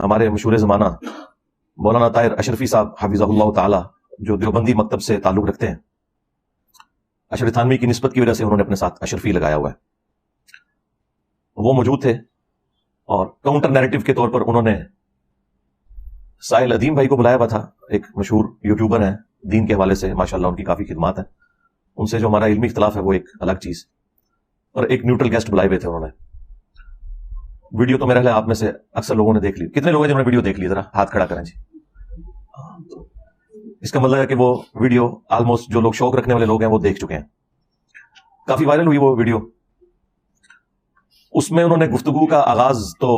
ہمارے مشہور زمانہ مولانا طاہر اشرفی صاحب حفظہ اللہ تعالی جو دیوبندی مکتب سے تعلق رکھتے ہیں، اشرف تھانوی کی نسبت کی وجہ سے انہوں نے اپنے ساتھ اشرفی لگایا ہوا ہے، وہ موجود تھے اور کاؤنٹر نیریٹو کے طور پر انہوں نے ساحل ادیم بھائی کو بلایا ہوا تھا، ایک مشہور یوٹیوبر ہیں دین کے حوالے سے، ماشاءاللہ ان کی کافی خدمات ہیں، ان سے جو ہمارا علمی اختلاف ہے وہ ایک الگ چیز، اور ایک نیوٹرل گیسٹ بلائے ہوئے تھے انہوں نے۔ ویڈیو تو میرا خیال آپ میں سے اکثر لوگوں نے دیکھ لی، کتنے لوگ ہیں جنہوں نے ویڈیو دیکھ لی؟ ذرا ہاتھ کھڑا کریں جی۔ اس کا مطلب ہے کہ وہ ویڈیو آلموسٹ جو لوگ شوق رکھنے والے لوگ ہیں وہ دیکھ چکے ہیں، کافی وائرل ہوئی وہ ویڈیو۔ اس میں انہوں نے گفتگو کا آغاز تو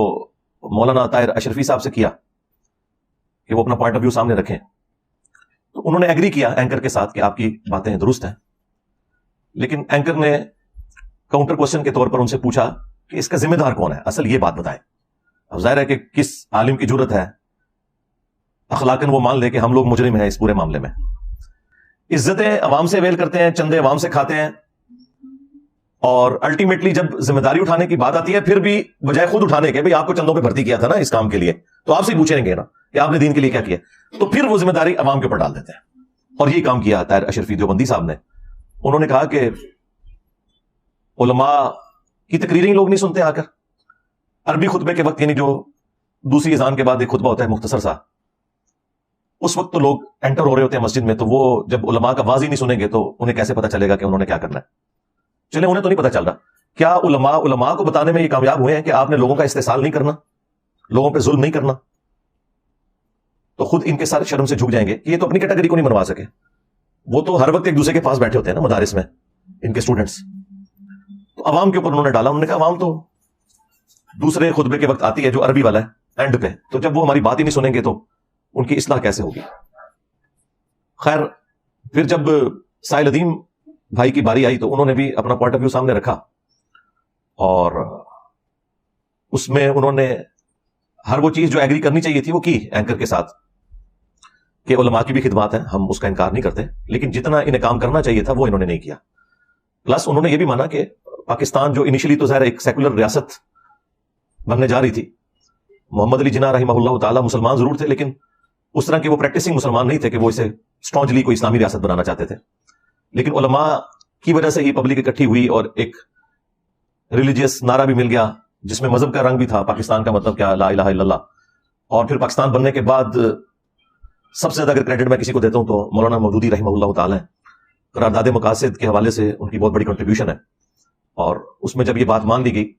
مولانا طاہر اشرفی صاحب سے کیا کہ وہ اپنا پوائنٹ آف ویو سامنے رکھیں، تو انہوں نے ایگری کیا اینکر کے ساتھ کہ آپ کی باتیں درست ہیں، لیکن اینکر نے کاؤنٹر کوشچن کے طور پر ان سے پوچھا کہ اس کا ذمہ دار کون ہے، اصل یہ بات بتائیں۔ اب ظاہر ہے کہ کس عالم کی جرت ہے اخلاقاً وہ مان لے کہ ہم لوگ مجرم ہیں اس پورے معاملے میں۔ عزتیں عوام سے ویل کرتے ہیں، چندے عوام سے کھاتے ہیں، اور الٹیمیٹلی جب ذمہ داری اٹھانے کی بات آتی ہے پھر بھی بجائے خود اٹھانے کے، بھئی آپ کو چندوں پہ بھرتی کیا تھا نا اس کام کے لیے، تو آپ سے پوچھیں گے نا کہ آپ نے دین کے لیے کیا کیا، تو پھر وہ ذمہ داری عوام کے اوپر ڈال دیتے ہیں۔ اور یہی کام کیا طاہر اشرفی دیوبندی صاحب نے۔ انہوں نے کہا کہ علماء کی تقریریں لوگ نہیں سنتے، آ کر عربی خطبے کے وقت، یعنی جو دوسری اذان کے بعد ایک خطبہ ہوتا ہے مختصر سا، اس وقت تو لوگ انٹر ہو رہے ہوتے ہیں مسجد میں، تو وہ جب علماء کا واضح نہیں سنیں گے تو انہیں کیسے پتا چلے گا کہ انہوں نے کیا کرنا ہے؟ چلے انہیں تو نہیں پتا چل رہا، کیا علماء کو بتانے میں یہ کامیاب ہوئے ہیں کہ آپ نے لوگوں کا استحصال نہیں کرنا، لوگوں پہ ظلم نہیں کرنا؟ تو خود ان کے سارے شرم سے جھک جائیں گے کہ یہ تو اپنی کیٹیگری کو نہیں بنوا سکے، وہ تو ہر وقت ایک دوسرے کے پاس بیٹھے ہوتے ہیں نا مدارس میں ان کے اسٹوڈنٹس۔ تو عوام کے اوپر انہوں نے ڈالا، انہوں نے کہا عوام تو دوسرے خطبے کے وقت آتی ہے جو عربی والا ہے اینڈ پہ، تو جب وہ ہماری بات ہی نہیں سنیں گے تو ان کی اصلاح کیسے ہوگی؟ خیر، پھر جب ساحل ادیم بھائی کی باری آئی تو انہوں نے بھی اپنا پوائنٹ آف ویو سامنے رکھا، اور اس میں انہوں نے ہر وہ چیز جو ایگری کرنی چاہیے تھی وہ کی اینکر کے ساتھ، کہ علماء کی بھی خدمات ہیں، ہم اس کا انکار نہیں کرتے، لیکن جتنا انہیں کام کرنا چاہیے تھا وہ انہوں نے نہیں کیا۔ پلس انہوں نے یہ بھی مانا کہ پاکستان جو انیشلی تو ظاہر ایک سیکولر ریاست بننے جا رہی تھی، محمد علی جناح رحمہ اللہ تعالیٰ مسلمان ضرور تھے لیکن اس طرح کے وہ پریکٹسنگ مسلمان نہیں تھے کہ وہ اسے اسٹرانجلی کوئی اسلامی ریاست بنانا چاہتے تھے، لیکن علماء کی وجہ سے یہ پبلک اکٹھی ہوئی اور ایک ریلیجیس نعرہ بھی مل گیا جس میں مذہب کا رنگ بھی تھا، پاکستان کا مطلب کیا، لا الہ الا اللہ۔ اور پھر پاکستان بننے کے بعد سب سے زیادہ اگر کریڈٹ میں کسی کو دیتا ہوں تو مولانا مودودی رحمہ اللہ تعالیٰ ہیں، قرارداد مقاصد کے حوالے سے ان کی بہت بڑی کنٹریبیوشن ہے، اور اس میں جب یہ بات مان لی گئی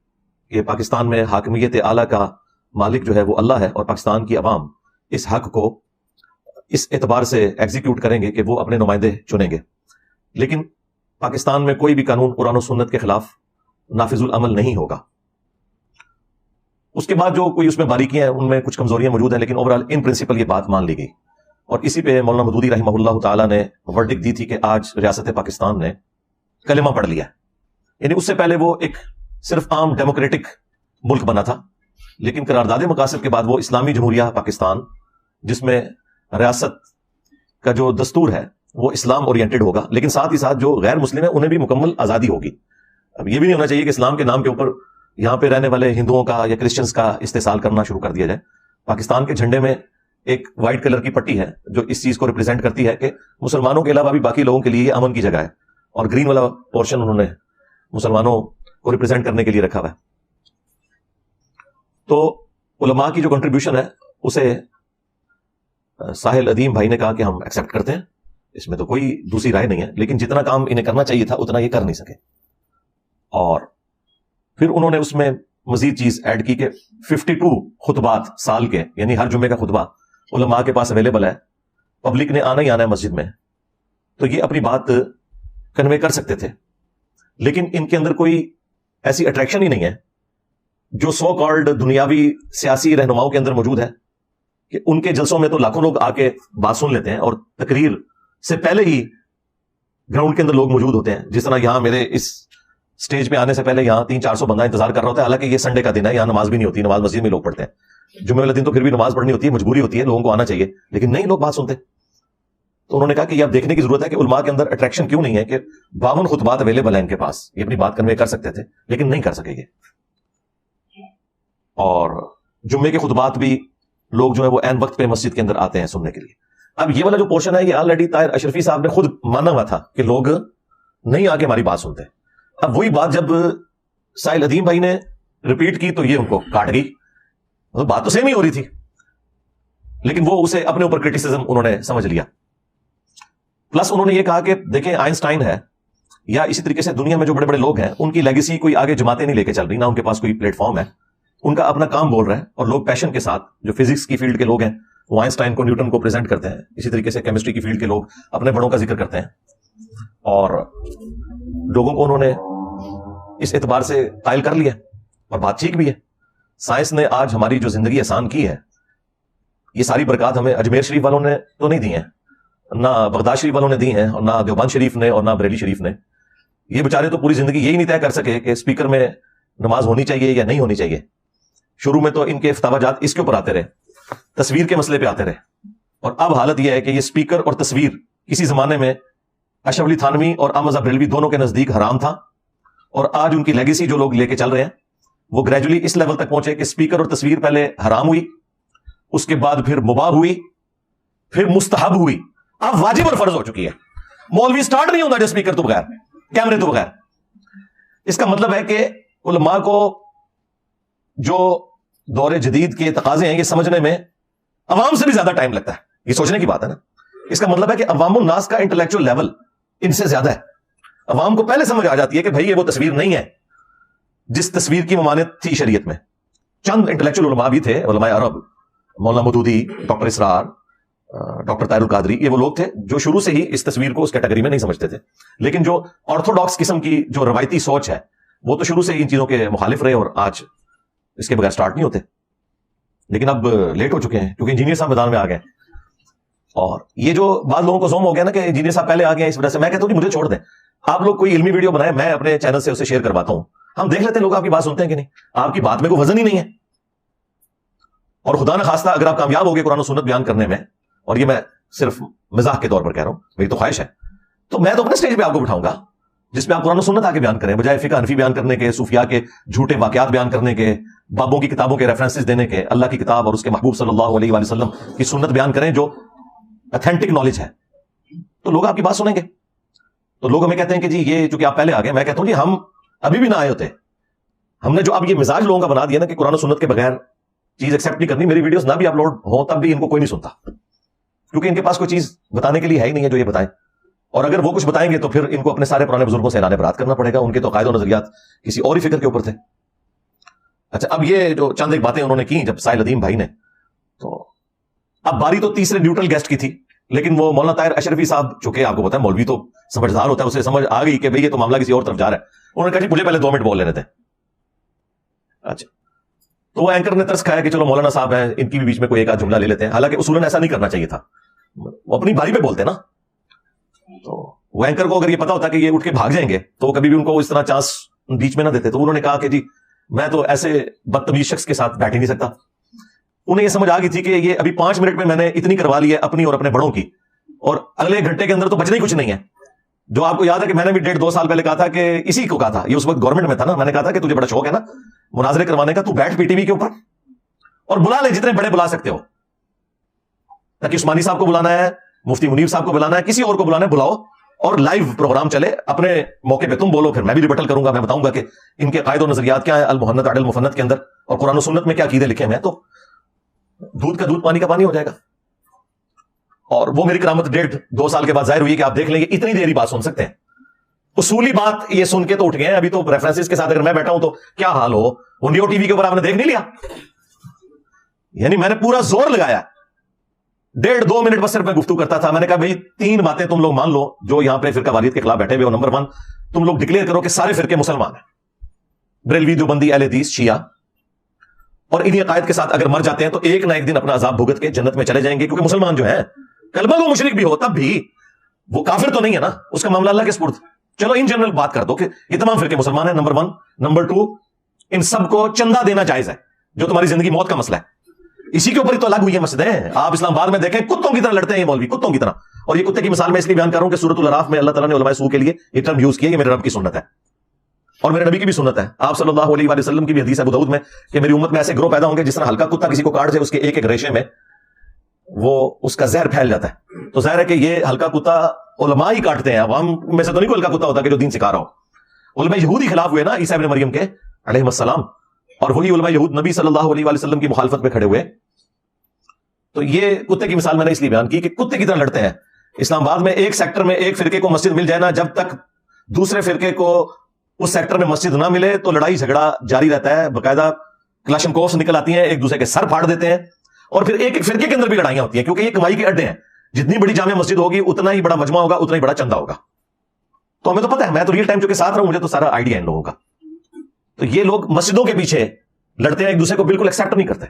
کہ پاکستان میں حاکمیت اعلیٰ کا مالک جو ہے وہ اللہ ہے، اور پاکستان کی عوام اس حق کو اس اعتبار سے ایگزیکیوٹ کریں گے کہ وہ اپنے نمائندے چنیں گے، لیکن پاکستان میں کوئی بھی قانون قرآن و سنت کے خلاف نافذ العمل نہیں ہوگا۔ اس کے بعد جو کوئی اس میں باریکیاں ہیں ان میں کچھ کمزوریاں موجود ہیں، لیکن اوورال ان پرنسپل یہ بات مان لی گئی، اور اسی پہ مولانا مودودی رحمہ اللہ تعالیٰ نے ورڈکٹ دی تھی کہ آج ریاست پاکستان نے کلمہ پڑھ لیا ہے، یعنی اس سے پہلے وہ ایک صرف عام ڈیموکریٹک ملک بنا تھا، لیکن قرارداد مقاصد کے بعد وہ اسلامی جمہوریہ پاکستان، جس میں ریاست کا جو دستور ہے وہ اسلام اورینٹڈ ہوگا، لیکن ساتھ ہی ساتھ جو غیر مسلم ہیں انہیں بھی مکمل آزادی ہوگی۔ اب یہ بھی نہیں ہونا چاہیے کہ اسلام کے نام کے اوپر یہاں پہ رہنے والے ہندوؤں کا یا کرسچنس کا استحصال کرنا شروع کر دیا جائے۔ پاکستان کے جھنڈے میں ایک وائٹ کلر کی پٹی ہے جو اس چیز کو ریپرزینٹ کرتی ہے کہ مسلمانوں کے علاوہ بھی باقی لوگوں کے لیے یہ امن کی جگہ ہے، اور گرین والا پورشن انہوں نے مسلمانوں کو ریپرزینٹ کرنے کے لیے رکھا ہوا ہے۔ تو علماء کی جو کنٹریبیوشن ہے اسے ساحل ادیم بھائی نے کہا کہ ہم ایکسپٹ کرتے ہیں، اس میں تو کوئی دوسری رائے نہیں ہے، لیکن جتنا کام انہیں کرنا چاہیے تھا اتنا یہ کر نہیں سکے۔ اور پھر انہوں نے اس میں مزید چیز ایڈ کی کہ 52 خطبات سال کے، یعنی ہر جمعے کا خطبہ علماء کے پاس اویلیبل ہے، پبلک نے آنا ہی آنا ہے مسجد میں، تو یہ اپنی بات کنوے کر سکتے تھے، لیکن ان کے اندر کوئی ایسی اٹریکشن ہی نہیں ہے جو سو کالڈ دنیاوی سیاسی رہنماؤں کے اندر موجود ہے، کہ ان کے جلسوں میں تو لاکھوں لوگ آ کے بات سن لیتے ہیں، اور تقریر سے پہلے ہی گراؤنڈ کے اندر لوگ موجود ہوتے ہیں، جس طرح یہاں میرے اس سٹیج پہ آنے سے پہلے یہاں 300-400 بندہ انتظار کر رہا ہوتا ہے، حالانکہ یہ سنڈے کا دن ہے، یہاں نماز بھی نہیں ہوتی، نماز مسجد میں لوگ پڑھتے ہیں، جمعے والے دن تو پھر بھی نماز پڑھنی ہوتی ہے، مجبوری ہوتی ہے، لوگوں کو آنا چاہیے، لیکن نہیں، لوگ بات سنتے۔ تو انہوں نے کہا کہ یہ اب دیکھنے کی ضرورت ہے کہ علماء کے اندر اٹریکشن کیوں نہیں ہے، کہ 52 خطبات اویلیبل ہیں ان کے پاس، یہ اپنی بات کنوے کر سکتے تھے لیکن نہیں کر سکے گے، اور جمعے کے خطبات بھی لوگ جو ہے وہ عین وقت پہ مسجد کے اندر آتے ہیں سننے کے لیے. اب یہ والا جو پورشن ہے یہ آلریڈی طاہر اشرفی صاحب نے خود مانا ہوا تھا کہ لوگ نہیں آ کے ہماری بات سنتے. اب وہی بات جب ساحل ادیم بھائی نے ریپیٹ کی تو یہ ان کو کاٹ گئی. بات تو سیم ہی ہو رہی تھی, لیکن وہ اسے اپنے اوپر کرٹیسزم انہوں نے سمجھ لیا. پلس انہوں نے یہ کہا کہ دیکھیں آئنسٹائن ہے یا اسی طریقے سے دنیا میں جو بڑے بڑے لوگ ہیں ان کی لیگیسی کوئی آگے جماعتیں نہیں لے کے چل رہی, نہ ان کے پاس کوئی پلیٹ فارم ہے, ان کا اپنا کام بول رہا ہے, اور لوگ پیشن کے ساتھ جو فزکس کی فیلڈ کے لوگ ہیں وہ آئنسٹائن کو نیوٹن کو پریزنٹ کرتے ہیں, اسی طریقے سے کیمسٹری کی فیلڈ کے لوگ اپنے بڑوں کا ذکر کرتے ہیں, اور لوگوں کو انہوں نے اس اعتبار سے قائل کر لیا, اور بات ٹھیک بھی ہے. سائنس نے آج ہماری جو زندگی آسان کی ہے, یہ ساری برکات ہمیں اجمیر شریف والوں نے تو نہیں دی ہیں, نہ بغداد شریف والوں نے دی ہیں, اور نہ دیوبند شریف نے, اور نہ بریلی شریف نے. یہ بیچارے تو پوری زندگی یہی نہیں طے کر سکے کہ اسپیکر میں نماز ہونی چاہیے یا نہیں ہونی چاہیے. شروع میں تو ان کے فتاوی جات اس کے اوپر آتے رہے, تصویر کے مسئلے پہ آتے رہے, اور اب حالت یہ ہے کہ یہ اسپیکر اور تصویر کسی زمانے میں اشرف علی تھانوی اور احمد بریلوی دونوں کے نزدیک حرام تھا, اور آج ان کی لیگیسی جو لوگ لے کے چل رہے ہیں وہ گریجولی اس لیول تک پہنچے کہ اسپیکر اور تصویر پہلے حرام ہوئی, اس کے بعد پھر مباح ہوئی, پھر مستحب ہوئی, اب واجب اور فرض ہو چکی ہے. مولوی سٹارٹ نہیں ہوتا جو اسپیکر تو بغیر, کیمرے تو بغیر. اس کا مطلب ہے کہ علماء کو جو دور جدید کے تقاضے ہیں یہ سمجھنے میں عوام سے بھی زیادہ ٹائم لگتا ہے. یہ سوچنے کی بات ہے نا. اس کا مطلب ہے کہ عوام الناس کا انٹلیکچوئل لیول ان سے زیادہ ہے. عوام کو پہلے سمجھ آ جاتی ہے کہ بھائی یہ وہ تصویر نہیں ہے جس تصویر کی ممانعت تھی شریعت میں. چند انٹلیکچوئل علماء بھی تھے, علماء عرب, مولانا مودودی, ڈاکٹر اسرار, ڈاکٹر طاہر القادری, یہ وہ لوگ تھے جو شروع سے ہی اس تصویر کو اس کیٹیگری میں نہیں سمجھتے تھے. لیکن جو آرتھوڈاکس قسم کی جو روایتی سوچ ہے وہ تو شروع سے ہی ان چیزوں کے مخالف رہے, اور آج اس کے بغیر سٹارٹ نہیں ہوتے. لیکن اب لیٹ ہو چکے ہیں کیونکہ انجینئر صاحب میدان میں آ گئے, اور یہ جو بعض لوگوں کو زوم ہو گیا نا کہ انجینئر صاحب پہلے آ گئے, اس وجہ سے میں کہتا ہوں کہ مجھے چھوڑ دیں, آپ لوگ کوئی علمی ویڈیو بنائیں, میں اپنے چینل سے اسے شیئر کرواتا ہوں, ہم دیکھ لیتے ہیں لوگ آپ کی بات سنتے ہیں کہ نہیں. آپ کی بات میں کوئی وزن ہی نہیں ہے, اور خدا نہ خواستہ اگر آپ کامیاب ہو گئے قرآن و سنت بیان کرنے میں, اور یہ میں صرف مزاح کے طور پر کہہ رہا ہوں, میری تو خواہش ہے, تو میں تو اپنے سٹیج پہ آپ کو بٹھاؤں گا جس پہ آپ قرآن و سنت آگے بیان کریں, بجائے فقہ حنفی بیان کرنے کے, صوفیاء کے جھوٹے واقعات بیان کرنے کے, بابوں کی کتابوں کے ریفرنسز دینے کے. اللہ کی کتاب اور اس کے محبوب صلی اللہ علیہ وآلہ وسلم کی سنت بیان کریں جو اتھینٹک نالج ہے, تو لوگ آپ کی بات سنیں گے. تو لوگ ہمیں کہتے ہیں کہ جی یہ چونکہ آپ پہلے آ گئے, میں کہتا ہوں جی ہم ابھی بھی نہ آئے ہوتے. ہم نے جو اب یہ مزاج لوگوں کا بنا دیا نا کہ قرآن و سنت کے بغیر چیز ایکسپٹ نہیں کرنی, میری ویڈیوز نہ بھی اپلوڈ ہوں تب بھی ان کو کوئی نہیں سنتا, کیونکہ ان کے پاس کوئی چیز بتانے کے لیے ہے ہی نہیں ہے جو یہ بتائیں. اور اگر وہ کچھ بتائیں گے تو پھر ان کو اپنے سارے پرانے بزرگوں سے اعلان برات کرنا پڑے گا, ان کے تو عقائد و نظریات کسی اور ہی فکر کے اوپر تھے. اچھا, اب یہ جو چند ایک باتیں انہوں نے کی جب ساحل ادیم بھائی نے, تو اب باری تو تیسرے نیوٹرل گیسٹ کی تھی, لیکن وہ مولانا طاہر اشرفی صاحب, چونکہ آپ کو پتا ہے مولوی تو سمجھدار ہوتا ہے, اسے سمجھ آ گئی کہ بھئی یہ تو معاملہ کسی اور طرف جا رہا ہے. انہوں نے کہا جی مجھے پہلے 2 منٹ بول لینے تھے. اچھا, تو وہ اینکر نے ترس کھایا کہ چلو مولانا صاحب ہیں, ان کی بھی بیچ میں کوئی ایک آدھ جملہ لے لیتے ہیں, حالانکہ اصولاً ایسا نہیں کرنا چاہیے تھا, وہ اپنی باری پہ بولتے نا. تو وہ اینکر کو اگر یہ پتا ہوتا کہ یہ اٹھ کے بھاگ جائیں گے تو وہ کبھی بھی ان کو اس طرح چانس بیچ میں نہ دیتے. تو انہوں نے کہا کہ جی میں تو ایسے بدتمیز شخص کے ساتھ بیٹھ ہی نہیں سکتا. انہیں یہ سمجھ آ گئی تھی کہ یہ ابھی 5 منٹ میں نے اتنی کروا لی ہے اپنی اور اپنے بڑوں کی, اور اگلے گھنٹے کے اندر تو بچنا ہی کچھ نہیں ہے. جو آپ کو یاد ہے کہ میں نے بھی 1.5-2 سال پہلے کہا تھا کہ اسی کو کہا تھا, یہ اس وقت گورنمنٹ میں تھا نا, میں نے کہا تھا کہ تجھے بڑا شوق ہے نا مناظرے کروانے کا, تو بیٹھ پی ٹی وی کے اوپر اور بلا لے جتنے بڑے بلا سکتے ہو. تاکہ عثمانی صاحب کو بلانا ہے, مفتی منیر صاحب کو بلانا ہے, کسی اور کو بلانا ہے, بلاؤ, اور لائیو پروگرام چلے, اپنے موقع پہ تم بولو, پھر میں بھی ریبٹل کروں گا, میں بتاؤں گا کہ ان کے قائد و نظریات کیا ہیں المحنت علی المفنت کے اندر, اور قرآن و سنت میں کیا عقیدے لکھے ہیں. تو دودھ کا دودھ پانی کا پانی ہو جائے گا. اور وہ میری کرامت 1.5-2 سال کے بعد ظاہر ہوئی کہ آپ دیکھ لیں گے اتنی دیر بات سن سکتے ہیں. اصولی بات یہ سن کے تو اٹھ گئے ہیں, ابھی تو ریفرنسز کے ساتھ اگر میں بیٹھا ہوں تو کیا حال ہو, انڈیو ٹی وی کے اوپر آپ نے دیکھ نہیں لیا, یعنی میں نے پورا زور لگایا, 1.5-2 منٹ بس صرف میں گفتگو کرتا تھا. میں نے کہا بھائی 3 باتیں تم لوگ مان لو جو یہاں پہ فرقہ واریت کے خلاف بیٹھے ہوئے ہو. نمبر 1, تم لوگ ڈکلیئر کرو کہ سارے فرقے مسلمان ہیں, بریلوی, دیوبندی, اہل حدیث, شیعہ, اور انہی عقائد کے ساتھ اگر مر جاتے ہیں تو ایک نہ ایک دن اپنا عذاب بھگت کے جنت میں چلے جائیں گے, کیونکہ مسلمان جو ہیں کلمہ وہ مشرک بھی ہو تب بھی وہ کافر تو نہیں ہے نا, اس کا معاملہ اللہ کے سپرد. چلو ان جنرل بات کر دو کہ یہ تمام فرقے مسلمان ہیں, نمبر 1. نمبر 2, ان سب کو چندہ دینا جائز ہے, جو تمہاری زندگی موت کا مسئلہ ہے. اسی کے اوپر ہی تو الگ ہوئی ہے مسجدیں. آپ اسلام آباد میں دیکھیں کتوں کی طرح لڑتے ہیں یہ مولوی, کتوں کی طرح. اور یہ کتے کی مثال میں اس لیے بیان کر رہا ہوں کہ سورۃ الاعراف میں اللہ تعالیٰ نے علماء سوء کے لیے یہ ٹرم یوز کیا, یہ میرے رب کی سنت ہے. اور میرے نبی کی بھی سنت ہے, آپ صلی اللہ علیہ وآلہ وسلم کی بھی حدیث ہے ابو داؤد میں کہ میری امت میں ایسے گروہ پیدا ہوں گے جس طرح ہلکا کتا کسی کو کاٹ جائے اس کے ایک ایک ریشے میں وہ اس کا زہر پھیل جاتا ہے. تو ظاہر ہے کہ یہ ہلکا کتا علماء ہی کاٹتے ہیں, عوام میں سے تو نہیں کوئی ہلکا کتا ہوتا کہ جو دین سکھا رہا ہو. علماء یہود ہی خلاف ہوئے نا عیسیٰ ابن مریم کے علیہ السلام, اور وہی علماء یہود نبی صلی اللہ علیہ وآلہ وسلم کی مخالفت میں کھڑے ہوئے. تو یہ کتے کی مثال میں نے اس لیے بیان کی کہ کتے کی طرح لڑتے ہیں. اسلام آباد میں ایک سیکٹر میں ایک فرقے کو مسجد مل جائے نا, جب تک دوسرے فرقے کو اس سیکٹر میں مسجد نہ ملے تو لڑائی جھگڑا جاری رہتا ہے. باقاعدہ کلاشنکوفs نکل آتی ہیں, ایک دوسرے کے سر پھاڑ دیتے ہیں, اور پھر ایک ایک فرقے کے اندر بھی لڑائیاں ہوتی ہیں کیونکہ یہ کمائی کے اڈے ہیں. جتنی بڑی جامع مسجد ہوگی اتنا ہی بڑا مجمع ہوگا, اتنا ہی بڑا چندہ ہوگا. تو ہمیں تو پتہ ہے, میں تو ریئل ٹائم چونکہ ساتھ رہا ہوں, مجھے تو سارا آئیڈیا ہے ان لوگوں کا. تو یہ لوگ مسجدوں کے پیچھے لڑتے ہیں, ایک دوسرے کو بالکل ایکسیپٹ نہیں کرتے.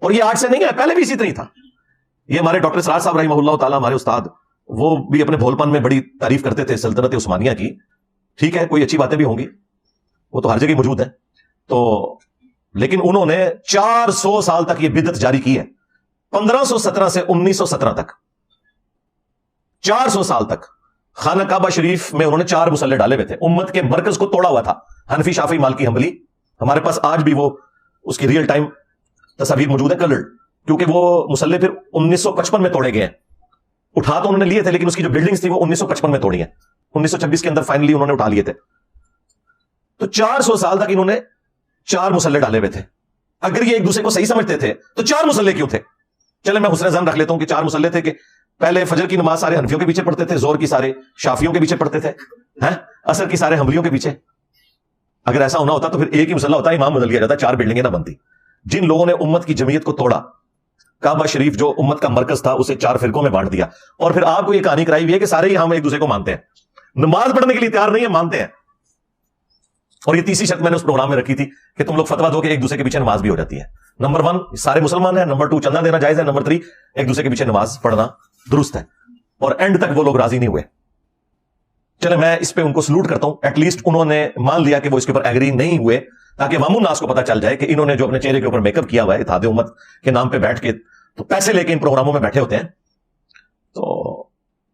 اور یہ آج سے نہیں ہے, پہلے بھی اسی طرح تھا. یہ ہمارے ڈاکٹر سراج صاحب رحمہ اللہ تعالیٰ, ہمارے استاد, وہ بھی اپنے بھول پن میں بڑی تعریف کرتے تھے سلطنت عثمانیہ کی. ٹھیک ہے, کوئی اچھی باتیں بھی ہوں گی, وہ تو ہر جگہ موجود ہیں. تو لیکن انہوں نے 400 سال تک یہ بدعت جاری کی ہے. 1517 سے 1917 تک 400 سال تک خانہ کعبہ شریف میں انہوں نے 4 مصلے ڈالے ہوئے تھے. امت کے مرکز کو توڑا ہوا تھا. حنفی, شافعی, مالکی, حنبلی. ہمارے پاس آج بھی وہ اس کی ریئل ٹائم تصاویر موجود ہے کلرڈ, کیونکہ وہ مصلے پھر 1955 میں توڑے گئے ہیں. اٹھا تو انہوں نے لیے تھے لیکن اس کی جو بلڈنگز تھی وہ 1955 میں توڑی ہیں. 1926 کے اندر فائنلی انہوں نے اٹھا لیے تھے. تو 400 سال تک انہوں نے 4 مصلے ڈالے ہوئے تھے. اگر یہ ایک دوسرے کو صحیح سمجھتے تھے تو 4 مصلے کیوں تھے؟ چلے میں حسن ظن رکھ لیتا ہوں کہ 4 مصلے تھے کہ پہلے فجر کی نماز سارے حنفیوں کے پیچھے پڑھتے تھے, زور کی سارے شافیوں کے پیچھے پڑھتے تھے, عصر کی سارے حنبلیوں کے پیچھے. اگر ایسا ہونا ہوتا تو پھر ایک ہی مصلی ہوتا, امام بدل گیا جاتا, 4 بلڈنگیں نہ بنتی. جن لوگوں نے امت کی جمعیت کو توڑا, کعبہ شریف جو امت کا مرکز تھا اسے 4 فرقوں میں بانٹ دیا, اور پھر آپ کو یہ کہانی کرائی ہوئی ہے کہ سارے ہی ہم ایک دوسرے کو مانتے ہیں, نماز پڑھنے کے لیے تیار نہیں ہے, مانتے ہیں. اور یہ تیسری شرط میں نے اس پروگرام میں رکھی تھی کہ تم لوگ فتوا دو کہ ایک دوسرے کے پیچھے نماز بھی ہو جاتی ہے. نمبر 1 سارے مسلمان ہیں, نمبر 2 چندہ دینا جائز ہے, نمبر 3 ایک دوسرے کے پیچھے نماز پڑھنا درست ہے. اور اینڈ تک وہ لوگ راضی نہیں ہوئے. چلے میں اس پہ ان کو سلوٹ کرتا ہوں, ایٹ لیسٹ انہوں نے مان لیا کہ وہ اس کے اوپر ایگری نہیں ہوئے, تاکہ عوام الناس کو پتا چل جائے کہ انہوں نے جو اپنے چہرے کے اوپر میک اپ کیا ہوا ہے اتحاد امت کے نام پہ بیٹھ کے, تو پیسے لے کے ان پروگراموں میں بیٹھے ہوتے ہیں. تو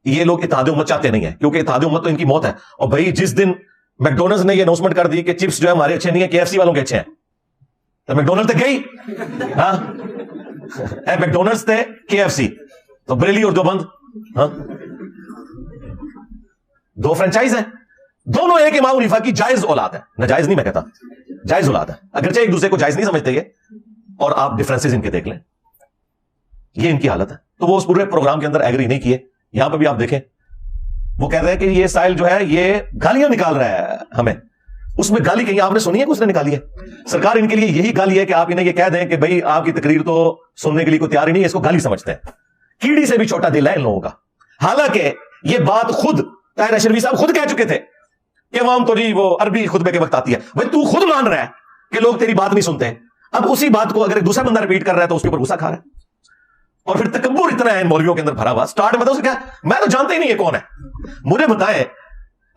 یہ لوگ اتحاد امت چاہتے نہیں ہیں, کیونکہ اتحاد امت تو ان کی موت ہے. اور بھائی جس دن میکڈونلڈز نے یہ اناؤنسمنٹ کر دی کہ چپس جو ہے ہمارے اچھے نہیں ہیں, KFC والوں کے اچھے ہیں, تو میکڈونلڈ تک گئی. ہاں میکڈونلڈز تھے, KFC, تو بریلی اور دیوبند, ہاں 2 فرنچائز ہیں, دونوں ایک امام حنیفہ کی جائز اولاد ہے. ناجائز نہیں میں کہتا, جائز اولاد ہے, اگرچہ ایک دوسرے کو جائز نہیں سمجھتے یہ, اور آپ ڈفرنسز ان کے دیکھ لیں, یہ ان کی حالت ہے. تو وہ اس پورے پروگرام کے اندر ایگری نہیں کیے. یہاں پہ بھی آپ دیکھیں وہ کہتے ہیں کہ یہ سائل جو ہے یہ گالیاں نکال رہا ہے ہمیں. اس میں گالی کہیں آپ نے سنی ہے کہ اس نے نکالی ہے؟ سرکار ان کے لیے یہی گالی ہے کہ آپ انہیں یہ کہہ دیں کہ بھائی آپ کی تقریر تو سننے کے لیے کوئی تیار ہی نہیں ہے, اس کو گالی سمجھتے ہیں. کیڑی سے بھی چھوٹا دل ہے ان لوگوں کا. حالانکہ یہ بات خود طاہر اشرفی صاحب خود کہہ چکے تھے کہ عوام تو جی وہ عربی خطبے کے وقت آتی ہے. بھائی تو خود مان رہا ہے کہ لوگ تیری بات نہیں سنتے, اب اسی بات کو اگر ایک دوسرا بندہ ریپیٹ کر رہا ہے تو اس کے اوپر غصہ کھا رہا ہے. اور پھر تکبر اتنا ہے ان مولویوں کے اندر بھرا ہوا. سٹارٹ میں تو کیا, میں تو جانتا ہی نہیں یہ کون ہے. مجھے بتائیں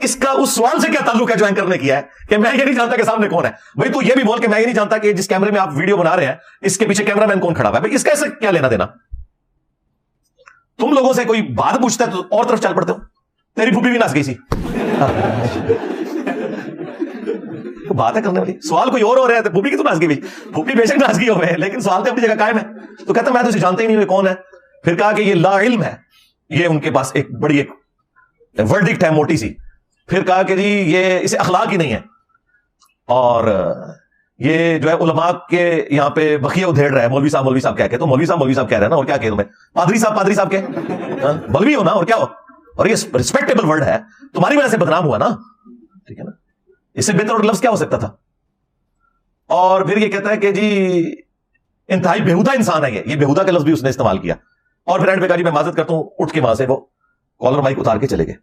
اس کا اس سوال سے کیا تعلق ہے جو اینکر نے کیا ہے کہ میں یہ نہیں جانتا کہ سامنے کون ہے. بھائی تو یہ بھی بول کہ میں یہ نہیں جانتا کہ جس کیمرے میں آپ ویڈیو بنا رہے ہیں اس کے پیچھے کیمرہ مین کون کھڑا ہوا ہے. بھائی اس کا ایسے کیا لینا دینا؟ تم لوگوں سے کوئی بات پوچھتا ہے تو اور طرف چل پڑتے ہو. تیری پھوپھی بھی ناچ گئی سی, بات ہے کرنے والی. سوال کوئی اور ہو رہا ہے تو پھوپھی کی تو ناچ گئی, پھوپھی بے شک ناچ گئی ہوئے, لیکن سوال تو اپنی جگہ قائم ہے. تو کہتا میں تو اسے جانتا ہی نہیں یہ کون ہے. پھر کہا کہ یہ لا علم ہے, یہ ان کے پاس ایک بڑی ایک ورڈکٹ ہے موٹی سی. پھر کہا کہ جی یہ اسے اخلاق ہی نہیں ہے, اور یہ جو ہے علماء کے یہاں پہ بخیہ ادھیڑ رہا ہے. مولوی صاحب کہہ کے, تو مولوی صاحب کہہ رہے ہیں نا, اور کیا کہ تمہیں پادری صاحب کے مولوی ہو نا, اور کیا ہو, اور یہ ریسپیکٹیبل ورڈ ہے, تمہاری وجہ سے بدنام ہوا نا. ٹھیک ہے نا, اس سے بہتر اور لفظ کیا ہو سکتا تھا. اور پھر یہ کہتا ہے کہ جی انتہائی بےہودہ انسان ہے یہ بےہودہ کا لفظ بھی اس نے استعمال کیا. اور پھر اینڈ پہ کہا جی میں معذرت کرتا ہوں, اٹھ کے وہاں سے وہ کالر مائک اتار کے چلے گئے.